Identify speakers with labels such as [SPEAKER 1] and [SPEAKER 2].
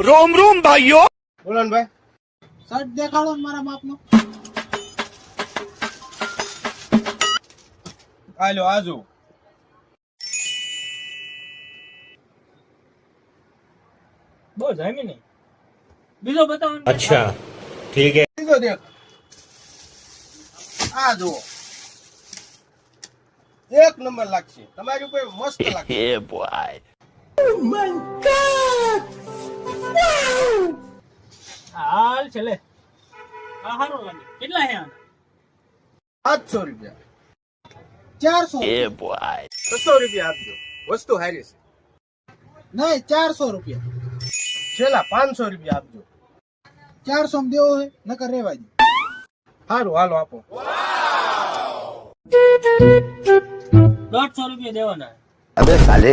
[SPEAKER 1] रोम रोम भाइयों।
[SPEAKER 2] બોલો ને ભાઈ.
[SPEAKER 3] શર્ટ દેખાડો ને મારા માપનો.
[SPEAKER 2] આલો આજો.
[SPEAKER 4] બહુ જામી નહીં. બીજો બતાવો ને.
[SPEAKER 1] अच्छा ठीक है।
[SPEAKER 2] બીજો દેખ. આ જુઓ. એક નંબર લાગશે તમારી ઉપર, મસ્ત લાગશે.
[SPEAKER 1] ये बॉय।
[SPEAKER 4] હાલ છેલે આ હારો લાગે. કેટલા હે આના?
[SPEAKER 2] 700 રૂપિયા.
[SPEAKER 3] 400.
[SPEAKER 1] ये बॉय।
[SPEAKER 2] 600 રૂપિયા આપજો, વસ્તુ હારી છે.
[SPEAKER 3] નહીં 400 રૂપિયા.
[SPEAKER 2] છેલ્લા 500 રૂપિયા આપજો.
[SPEAKER 3] 400 માં દેવો હોય નકર રેવા દે.
[SPEAKER 2] સારું હાલો આપો.
[SPEAKER 4] 150 રૂપિયા દેવાના.
[SPEAKER 1] अबे साले।